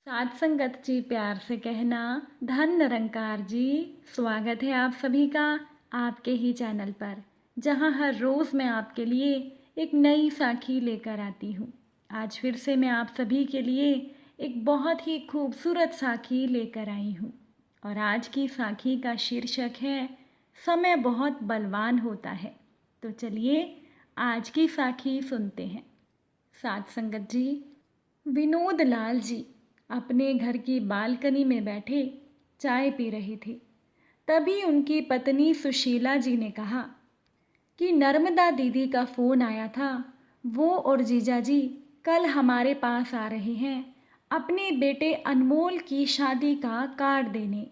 साथ संगत जी प्यार से कहना। धन निरंकार जी, स्वागत है आप सभी का आपके ही चैनल पर, जहां हर रोज़ मैं आपके लिए एक नई साखी लेकर आती हूं। आज फिर से मैं आप सभी के लिए एक बहुत ही खूबसूरत साखी लेकर आई हूं और आज की साखी का शीर्षक है समय बहुत बलवान होता है। तो चलिए आज की साखी सुनते हैं। साथ संगत जी, विनोद लाल जी अपने घर की बालकनी में बैठे चाय पी रहे थे। तभी उनकी पत्नी सुशीला जी ने कहा कि नर्मदा दीदी का फ़ोन आया था। वो और जीजा जी कल हमारे पास आ रहे हैं अपने बेटे अनमोल की शादी का कार्ड देने।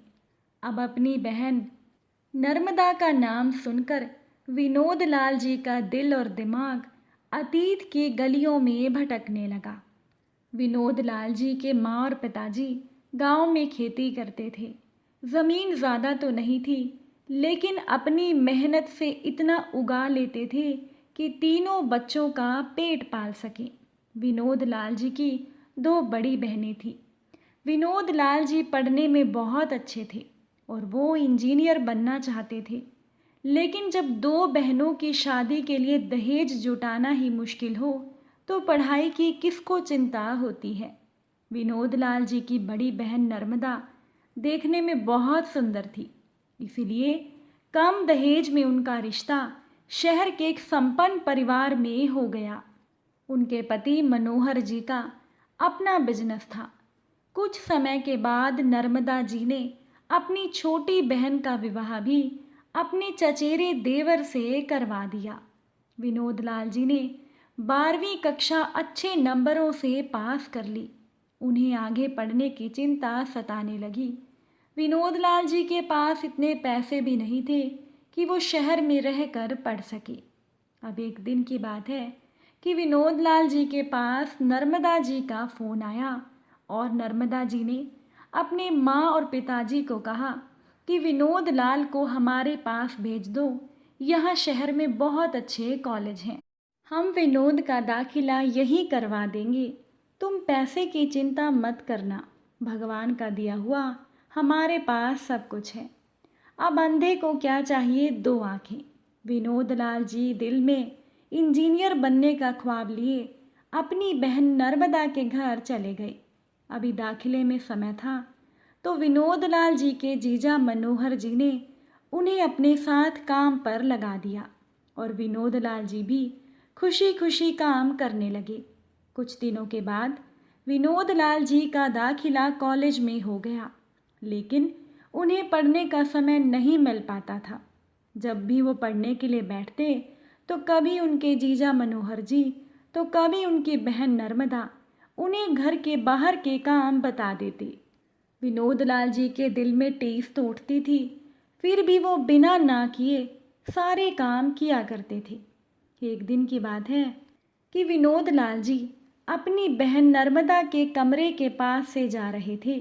अब अपनी बहन नर्मदा का नाम सुनकर विनोद लाल जी का दिल और दिमाग अतीत की गलियों में भटकने लगा। विनोद लाल जी के माँ और पिताजी गांव में खेती करते थे। ज़मीन ज़्यादा तो नहीं थी, लेकिन अपनी मेहनत से इतना उगा लेते थे कि तीनों बच्चों का पेट पाल सकें। विनोद लाल जी की दो बड़ी बहनें थीं। विनोद लाल जी पढ़ने में बहुत अच्छे थे और वो इंजीनियर बनना चाहते थे। लेकिन जब दो बहनों की शादी के लिए दहेज जुटाना ही मुश्किल हो तो पढ़ाई की किसको चिंता होती है। विनोद लाल जी की बड़ी बहन नर्मदा देखने में बहुत सुंदर थी, इसीलिए कम दहेज में उनका रिश्ता शहर के एक संपन्न परिवार में हो गया। उनके पति मनोहर जी का अपना बिजनेस था। कुछ समय के बाद नर्मदा जी ने अपनी छोटी बहन का विवाह भी अपने चचेरे देवर से करवा दिया। विनोद लाल जी ने 12वीं कक्षा अच्छे नंबरों से पास कर ली। उन्हें आगे पढ़ने की चिंता सताने लगी। विनोद लाल जी के पास इतने पैसे भी नहीं थे कि वो शहर में रहकर पढ़ सके। अब एक दिन की बात है कि विनोद लाल जी के पास नर्मदा जी का फ़ोन आया और नर्मदा जी ने अपने माँ और पिताजी को कहा कि विनोद लाल को हमारे पास भेज दो। यहाँ शहर में बहुत अच्छे कॉलेज हैं, हम विनोद का दाखिला यहीं करवा देंगे। तुम पैसे की चिंता मत करना, भगवान का दिया हुआ हमारे पास सब कुछ है। अब अंधे को क्या चाहिए, दो आंखें। विनोद लाल जी दिल में इंजीनियर बनने का ख्वाब लिए अपनी बहन नर्मदा के घर चले गए। अभी दाखिले में समय था तो विनोद लाल जी के जीजा मनोहर जी ने उन्हें अपने साथ काम पर लगा दिया और विनोद लाल जी भी खुशी खुशी काम करने लगे। कुछ दिनों के बाद विनोद लाल जी का दाखिला कॉलेज में हो गया, लेकिन उन्हें पढ़ने का समय नहीं मिल पाता था। जब भी वो पढ़ने के लिए बैठते तो कभी उनके जीजा मनोहर जी तो कभी उनकी बहन नर्मदा उन्हें घर के बाहर के काम बता देते। विनोद लाल जी के दिल में टीस तो उठती थी, फिर भी वो बिना ना किए सारे काम किया करते थे। एक दिन की बात है कि विनोद लाल जी अपनी बहन नर्मदा के कमरे के पास से जा रहे थे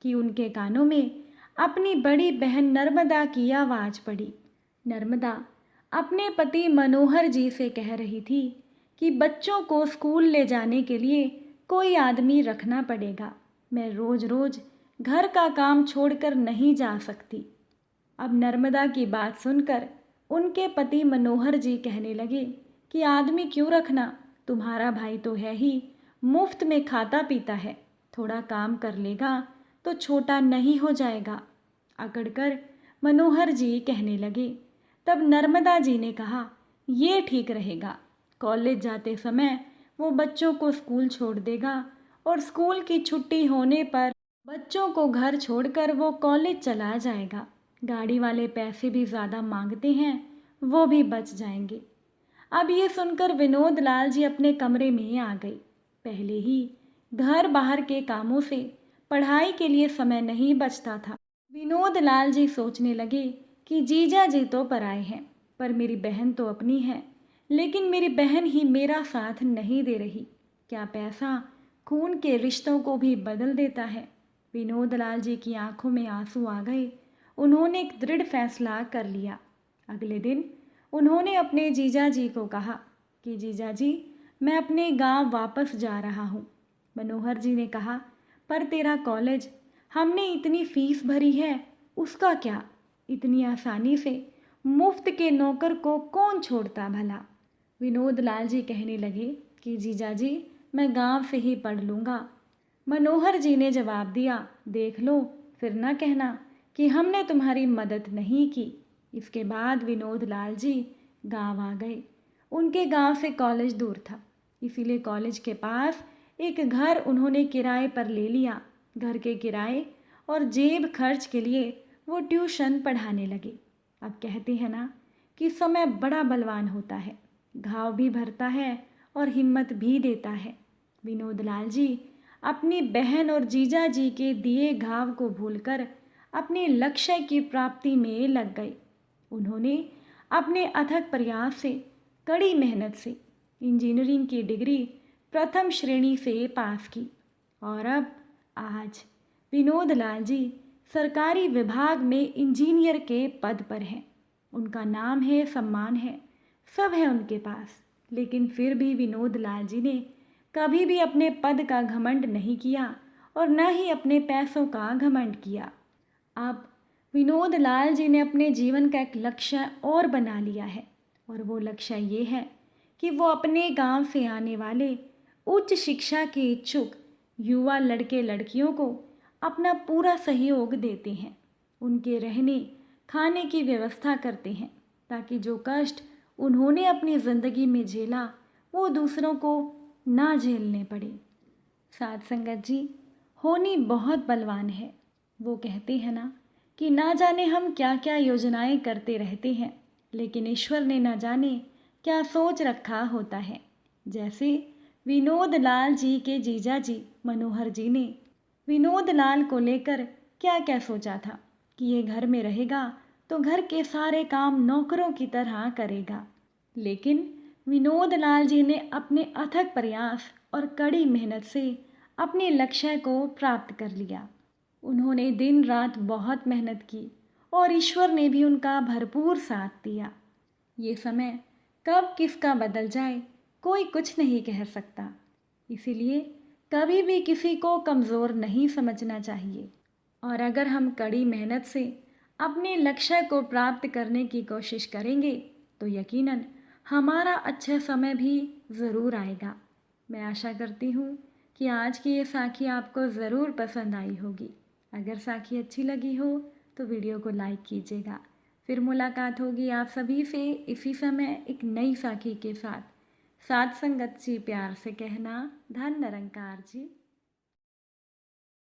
कि उनके कानों में अपनी बड़ी बहन नर्मदा की आवाज़ पड़ी। नर्मदा अपने पति मनोहर जी से कह रही थी कि बच्चों को स्कूल ले जाने के लिए कोई आदमी रखना पड़ेगा। मैं रोज़ रोज़ घर का काम छोड़कर नहीं जा सकती। अब नर्मदा की बात सुनकर उनके पति मनोहर जी कहने लगे कि आदमी क्यों रखना, तुम्हारा भाई तो है ही, मुफ्त में खाता पीता है, थोड़ा काम कर लेगा तो छोटा नहीं हो जाएगा। अकड़कर मनोहर जी कहने लगे। तब नर्मदा जी ने कहा, ये ठीक रहेगा, कॉलेज जाते समय वो बच्चों को स्कूल छोड़ देगा और स्कूल की छुट्टी होने पर बच्चों को घर छोड़कर वो कॉलेज चला जाएगा। गाड़ी वाले पैसे भी ज़्यादा मांगते हैं, वो भी बच जाएंगे। अब ये सुनकर विनोद लाल जी अपने कमरे में आ गई। पहले ही घर बाहर के कामों से पढ़ाई के लिए समय नहीं बचता था। विनोद लाल जी सोचने लगे कि जीजा जी तो पराए हैं, पर मेरी बहन तो अपनी है, लेकिन मेरी बहन ही मेरा साथ नहीं दे रही। क्या पैसा खून के रिश्तों को भी बदल देता है। विनोद लाल जी की आंखों में आंसू आ गए। उन्होंने एक दृढ़ फैसला कर लिया। अगले दिन उन्होंने अपने जीजा जी को कहा कि जीजा जी, मैं अपने गांव वापस जा रहा हूँ। मनोहर जी ने कहा, पर तेरा कॉलेज हमने इतनी फीस भरी है, उसका क्या? इतनी आसानी से मुफ्त के नौकर को कौन छोड़ता भला? विनोद लाल जी कहने लगे कि जीजा जी, मैं गांव से ही पढ़ लूँगा। मनोहर जी ने जवाब दिया, देख लो, फिर ना कहना कि हमने तुम्हारी मदद नहीं की। इसके बाद विनोद लाल जी गांव आ गए। उनके गांव से कॉलेज दूर था, इसीलिए कॉलेज के पास एक घर उन्होंने किराए पर ले लिया। घर के किराए और जेब खर्च के लिए वो ट्यूशन पढ़ाने लगे। अब कहते हैं ना कि समय बड़ा बलवान होता है, घाव भी भरता है और हिम्मत भी देता है। विनोद लाल जी अपनी बहन और जीजा जी के दिए घाव को भूलकर अपने लक्ष्य की प्राप्ति में लग गए। उन्होंने अपने अथक प्रयास से, कड़ी मेहनत से इंजीनियरिंग की डिग्री प्रथम श्रेणी से पास की और अब आज विनोद लाल जी सरकारी विभाग में इंजीनियर के पद पर हैं। उनका नाम है, सम्मान है, सब है उनके पास, लेकिन फिर भी विनोद लाल जी ने कभी भी अपने पद का घमंड नहीं किया और न ही अपने पैसों का घमंड किया। अब विनोद लाल जी ने अपने जीवन का एक लक्ष्य और बना लिया है और वो लक्ष्य ये है कि वो अपने गांव से आने वाले उच्च शिक्षा के इच्छुक युवा लड़के लड़कियों को अपना पूरा सहयोग देते हैं। उनके रहने खाने की व्यवस्था करते हैं ताकि जो कष्ट उन्होंने अपनी ज़िंदगी में झेला वो दूसरों को ना झेलने पड़े। साथ संगत जी, होनी बहुत बलवान है। वो कहते हैं ना कि ना जाने हम क्या क्या योजनाएं करते रहते हैं, लेकिन ईश्वर ने ना जाने क्या सोच रखा होता है। जैसे विनोद लाल जी के जीजा जी मनोहर जी ने विनोद लाल को लेकर क्या क्या सोचा था कि ये घर में रहेगा तो घर के सारे काम नौकरों की तरह करेगा। लेकिन विनोद लाल जी ने अपने अथक प्रयास और कड़ी मेहनत से अपने लक्ष्य को प्राप्त कर लिया। उन्होंने दिन रात बहुत मेहनत की और ईश्वर ने भी उनका भरपूर साथ दिया। ये समय कब किसका बदल जाए कोई कुछ नहीं कह सकता, इसीलिए कभी भी किसी को कमज़ोर नहीं समझना चाहिए। और अगर हम कड़ी मेहनत से अपने लक्ष्य को प्राप्त करने की कोशिश करेंगे तो यकीनन हमारा अच्छा समय भी ज़रूर आएगा। मैं आशा करती हूँ कि आज की ये साखी आपको ज़रूर पसंद आई होगी। अगर साखी अच्छी लगी हो तो वीडियो को लाइक कीजिएगा। फिर मुलाकात होगी आप सभी से इसी समय एक नई साखी के साथ। साथ संगत जी प्यार से कहना, धन निरंकार जी।